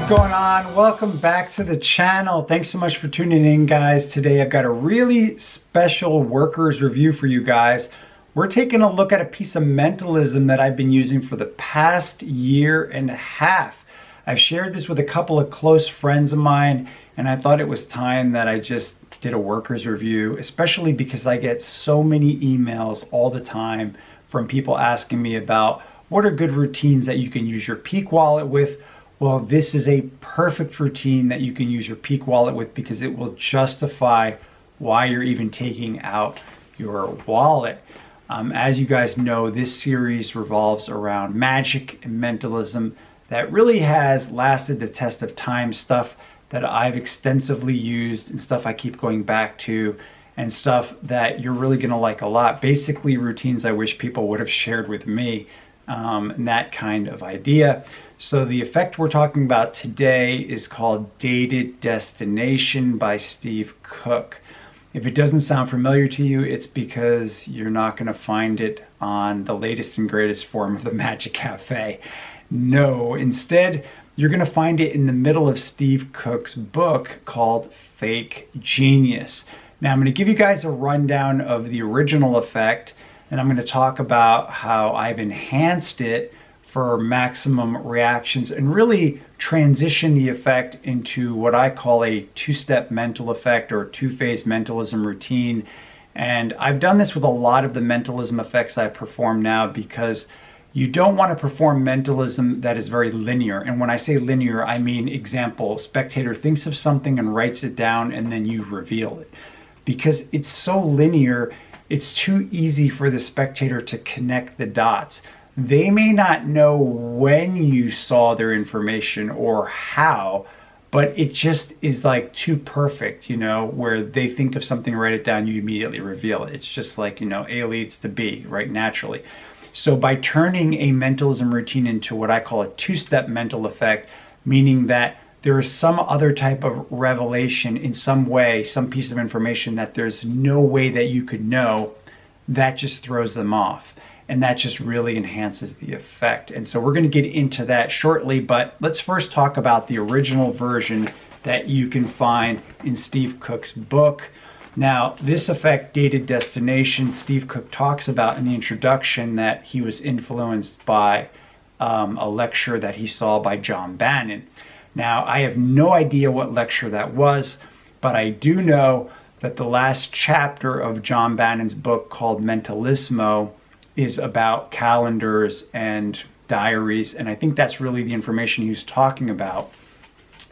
going on? Welcome back to the channel. Thanks so much for tuning in, guys. Today I've got a really special workers review for you guys. We're taking a look at a piece of mentalism that I've been using for the past year and a half. I've shared this with a couple of close friends of mine, and I thought it was time that I just did a workers review, especially because I get so many emails all the time from people asking me about what are good routines that you can use your Peak wallet with. Well, this is a perfect routine that you can use your Peak wallet with because it will justify why you're even taking out your wallet. As you guys know, this series revolves around magic and mentalism that really has lasted the test of time, stuff that I've extensively used and stuff I keep going back to, and stuff that you're really gonna like a lot. Basically routines I wish people would have shared with me, and that kind of idea. So the effect we're talking about today is called Dated Destination by Steve Cook. If it doesn't sound familiar to you, it's because you're not going to find it on the latest and greatest form of the Magic Cafe. No, instead, you're going to find it in the middle of Steve Cook's book called Fake Genius. Now I'm going to give you guys a rundown of the original effect, and I'm going to talk about how I've enhanced it for maximum reactions and really transition the effect into what I call a two-step mental effect or two-phase mentalism routine. And I've done this with a lot of the mentalism effects I perform now because you don't want to perform mentalism that is very linear. And when I say linear, I mean, example, spectator thinks of something and writes it down and then you reveal it. Because it's so linear, it's too easy for the spectator to connect the dots. They may not know when you saw their information or how, but it just is like too perfect, you know, where they think of something, write it down, you immediately reveal it. It's just like, you know, A leads to B, right, naturally. So by turning a mentalism routine into what I call a two-step mental effect, meaning that there is some other type of revelation in some way, some piece of information that there's no way that you could know, that just throws them off. And that just really enhances the effect. And so we're going to get into that shortly, but let's first talk about the original version that you can find in Steve Cook's book. Now, this effect, Dated Destination, Steve Cook talks about in the introduction that he was influenced by a lecture that he saw by John Bannon. Now, I have no idea what lecture that was, but I do know that the last chapter of John Bannon's book called Mentalismo is about calendars and diaries, and I think that's really the information he was talking about.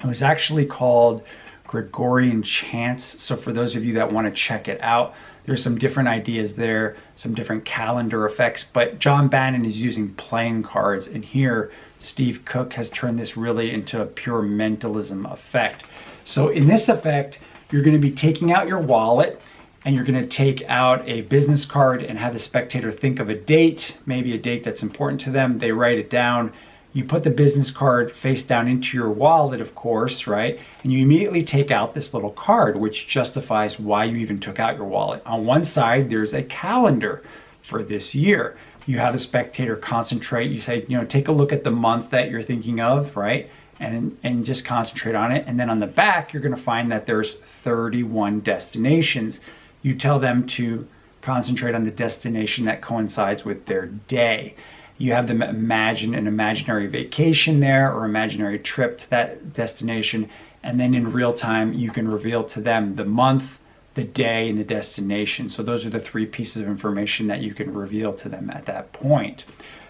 It was actually called Gregorian Chants, so for those of you that want to check it out, there's some different ideas there, some different calendar effects, but John Bannon is using playing cards, and here Steve Cook has turned this really into a pure mentalism effect. So in this effect, you're going to be taking out your wallet, and you're going to take out a business card and have the spectator think of a date, maybe a date that's important to them. They write it down. You put the business card face down into your wallet, of course, right? And you immediately take out this little card, which justifies why you even took out your wallet. On one side, there's a calendar for this year. You have the spectator concentrate. You say, you know, take a look at the month that you're thinking of, right? And just concentrate on it. And then on the back, you're going to find that there's 31 destinations. You tell them to concentrate on the destination that coincides with their day. You have them imagine an imaginary vacation there or imaginary trip to that destination. And then in real time, you can reveal to them the month, the day, and the destination. So those are the three pieces of information that you can reveal to them at that point.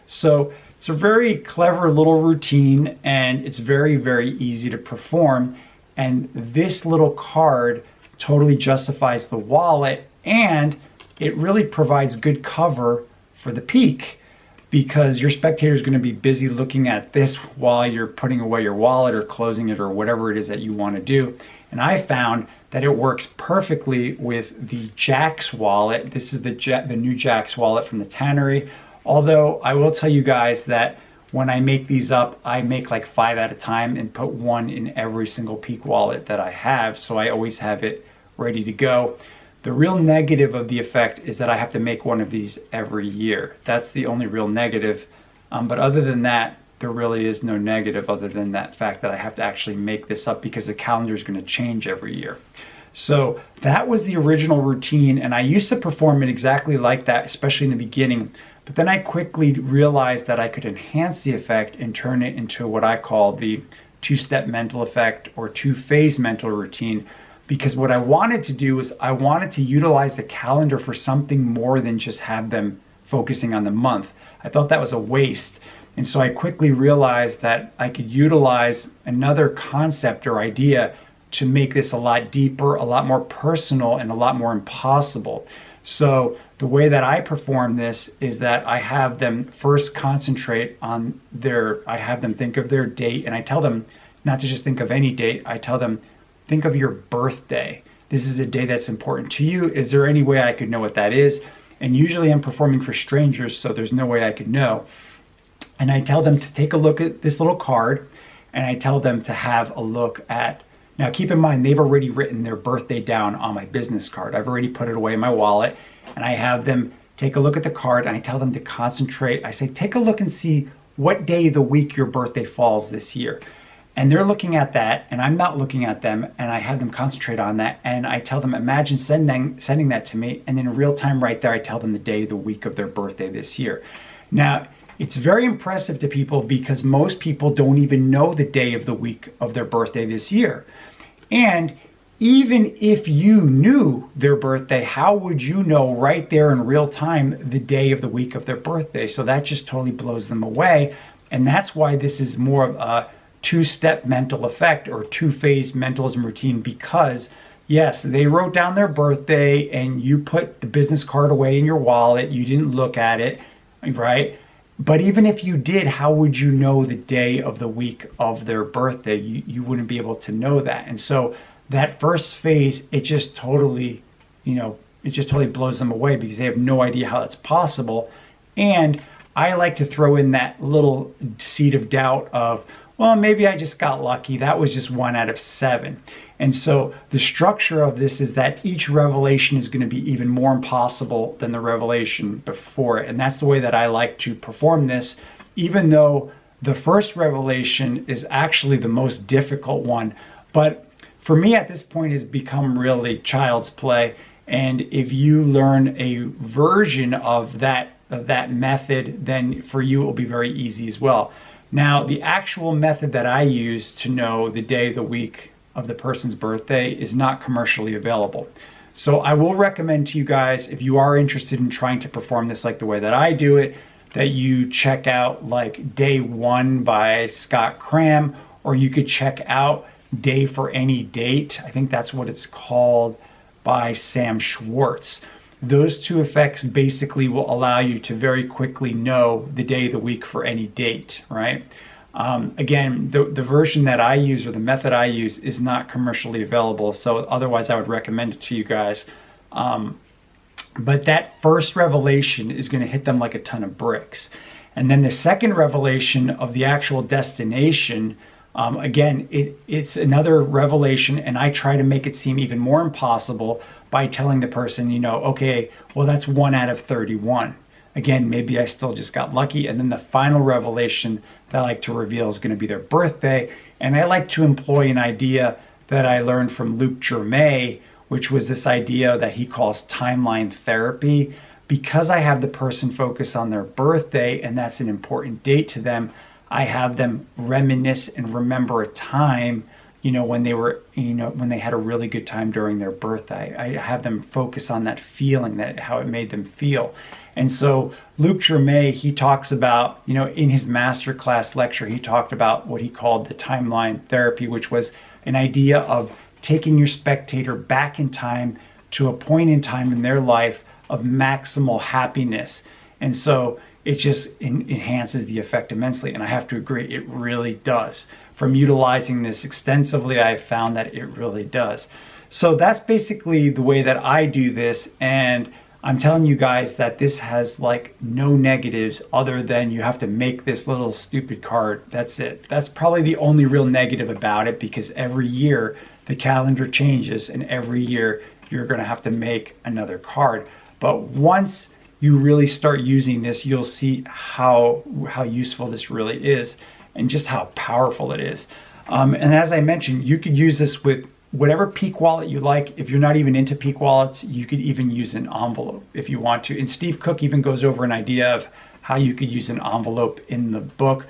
So it's a very clever little routine, and it's very, very easy to perform. And this little card totally justifies the wallet, and it really provides good cover for the Peak because your spectator is going to be busy looking at this while you're putting away your wallet or closing it or whatever it is that you want to do. And I found that it works perfectly with the Jack's wallet. This is the new Jack's wallet from the Tannery. Although I will tell you guys that when I make these up, I make like 5 at a time and put one in every single Peak wallet that I have, so I always have it ready to go. The real negative of the effect is that I have to make one of these every year. That's the only real negative. But other than that, there really is no negative other than that fact that I have to actually make this up because the calendar is going to change every year. So that was the original routine, and I used to perform it exactly like that, especially in the beginning. But then I quickly realized that I could enhance the effect and turn it into what I call the two-step mental effect or two-phase mental routine, because what I wanted to do was I wanted to utilize the calendar for something more than just have them focusing on the month. I thought that was a waste. And so I quickly realized that I could utilize another concept or idea to make this a lot deeper, a lot more personal, and a lot more impossible. So the way that I perform this is that I have them first concentrate on I have them think of their date, and I tell them not to just think of any date. I tell them, think of your birthday. This is a day that's important to you. Is there any way I could know what that is? And usually I'm performing for strangers, so there's no way I could know. And I tell them to take a look at this little card, and I tell them to have a look at, now keep in mind, they've already written their birthday down on my business card. I've already put it away in my wallet, and I have them take a look at the card, and I tell them to concentrate. I say, take a look and see what day of the week your birthday falls this year. And they're looking at that, and I'm not looking at them, and I have them concentrate on that, and I tell them, imagine sending that to me, and then in real time right there, I tell them the day of the week of their birthday this year. Now, it's very impressive to people because most people don't even know the day of the week of their birthday this year. And even if you knew their birthday, how would you know right there in real time the day of the week of their birthday? So that just totally blows them away. And that's why this is more of a two-step mental effect or two-phase mentalism routine, because yes, they wrote down their birthday and you put the business card away in your wallet. You didn't look at it, right? But even if you did, how would you know the day of the week of their birthday? You wouldn't be able to know that. And so that first phase, it just totally blows them away because they have no idea how that's possible. And I like to throw in that little seed of doubt of, well, maybe I just got lucky. That was just 1 out of 7. And so the structure of this is that each revelation is going to be even more impossible than the revelation before it. And that's the way that I like to perform this, even though the first revelation is actually the most difficult one. But for me at this point, it's become really child's play. And if you learn a version of that method, then for you it will be very easy as well. Now, the actual method that I use to know the day of the week of the person's birthday is not commercially available. So I will recommend to you guys, if you are interested in trying to perform this like the way that I do it, that you check out like Day One by Scott Cram, or you could check out Day for Any Date. I think that's what it's called, by Sam Schwartz. Those two effects basically will allow you to very quickly know the day of the week for any date, right? Again, the version that I use or the method I use is not commercially available, so otherwise I would recommend it to you guys. But that first revelation is going to hit them like a ton of bricks. And then the second revelation of the actual destination, again, it's another revelation, and I try to make it seem even more impossible by telling the person, okay, well, that's 1 out of 31. Again, maybe I still just got lucky. And then the final revelation that I like to reveal is going to be their birthday. And I like to employ an idea that I learned from Luke Germain, which was this idea that he calls timeline therapy. Because I have the person focus on their birthday, and that's an important date to them, I have them reminisce and remember a time, when they were, when they had a really good time during their birthday. I have them focus on that feeling, how it made them feel. And so Luke Germain, he talks about, in his masterclass lecture, he talked about what he called the timeline therapy, which was an idea of taking your spectator back in time to a point in time in their life of maximal happiness. And so it just enhances the effect immensely. And I have to agree, it really does. From utilizing this extensively, I found that it really does. So that's basically the way that I do this. And I'm telling you guys that this has like no negatives other than you have to make this little stupid card. That's it. That's probably the only real negative about it, because every year the calendar changes and every year you're going to have to make another card. But once you really start using this, you'll see how useful this really is and just how powerful it is. And as I mentioned, you could use this with whatever peak wallet you like. If you're not even into peak wallets, you could even use an envelope if you want to. And Steve Cook even goes over an idea of how you could use an envelope in the book.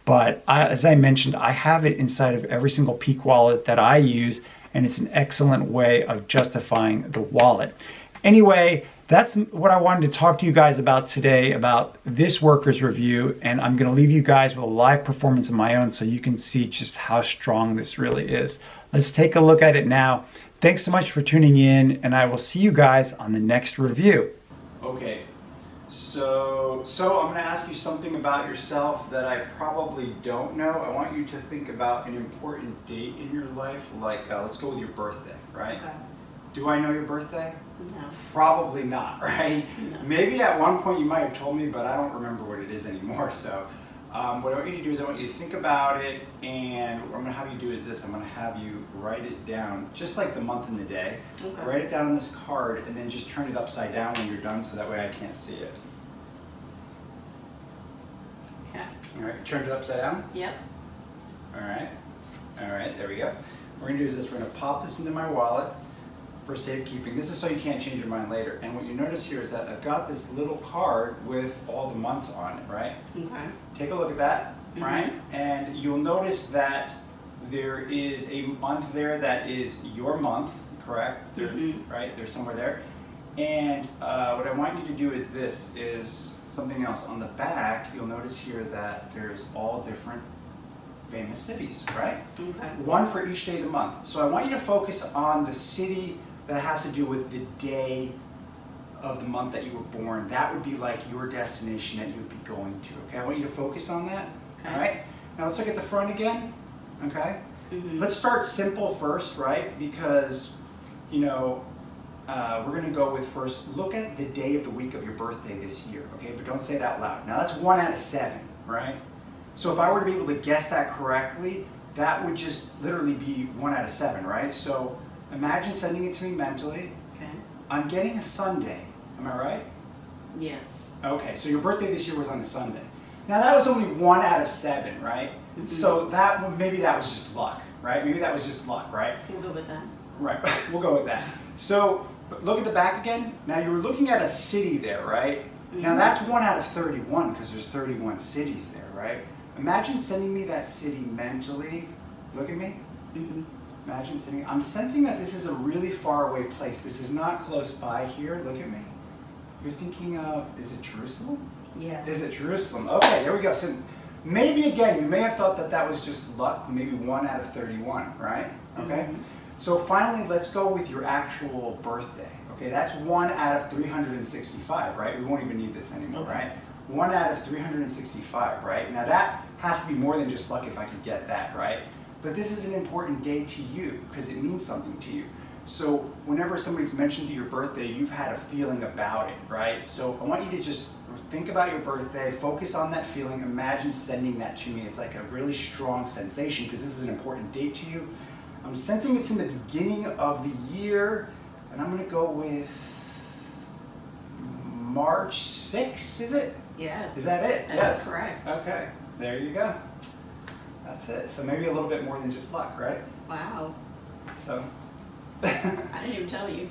But as I mentioned, I have it inside of every single peak wallet that I use, and it's an excellent way of justifying the wallet. Anyway, that's what I wanted to talk to you guys about today, about this workers review, and I'm going to leave you guys with a live performance of my own so you can see just how strong this really is. Let's take a look at it now. Thanks so much for tuning in, and I will see you guys on the next review. Okay, so I'm going to ask you something about yourself that I probably don't know. I want you to think about an important date in your life, like let's go with your birthday, right? Okay. Do I know your birthday? No. Probably not, right? No. Maybe at one point you might have told me, but I don't remember what it is anymore. So what I want you to do is I want you to think about it, and what I'm going to have you do is this. I'm going to have you write it down, just like the month and the day. Okay. Write it down on this card, and then just turn it upside down when you're done, so that way I can't see it. Okay. All right, turn it upside down? Yep. All right, there we go. What we're going to do is this. We're going to pop this into my wallet for safekeeping. This is so you can't change your mind later. And what you notice here is that I've got this little card with all the months on it, right? Okay. Take a look at that, right? And you'll notice that there is a month there that is your month, correct? Right, there's somewhere there. And what I want you to do is this, is something else. On the back, you'll notice here that there's all different famous cities, right? Okay. One for each day of the month. So I want you to focus on the city that has to do with the day of the month that you were born. That would be like your destination that you would be going to, okay? I want you to focus on that, all right? Now let's look at the front again, okay? Let's start simple first, right? Because, you know, we're gonna go with first, look at the day of the week of your birthday this year, okay? But don't say it out loud. Now that's 1 out of 7, right? So if I were to be able to guess that correctly, that would just literally be 1 out of 7, right? So imagine sending it to me mentally. Okay. I'm getting a Sunday, am I right? Yes. Okay, so your birthday this year was on a Sunday. Now that was only 1 out of 7, right? So maybe that was just luck, right? Maybe that was just luck, right? We'll go with that. Right, we'll go with that. So look at the back again. Now you were looking at a city there, right? Now that's 1 out of 31 because there's 31 cities there, right? Imagine sending me that city mentally. Look at me. Imagine sitting. I'm sensing that this is a really far away place. This is not close by here. Look at me. You're thinking of, is it Jerusalem? Yes. Is it Jerusalem? Okay, there we go. So maybe again, you may have thought that that was just luck, maybe 1 out of 31, right? Okay. So finally, let's go with your actual birthday. Okay, that's 1 out of 365, right? We won't even need this anymore, right? 1 out of 365, right? Now that has to be more than just luck if I could get that, right? But this is an important day to you because it means something to you. So whenever somebody's mentioned your birthday, you've had a feeling about it, right? So I want you to just think about your birthday, focus on that feeling, imagine sending that to me. It's like a really strong sensation because this is an important date to you. I'm sensing it's in the beginning of the year, and I'm gonna go with March 6th, is it? Yes. Is that it? That's correct. Okay, there you go. That's it. So maybe a little bit more than just luck, right? Wow. So. I didn't even tell you.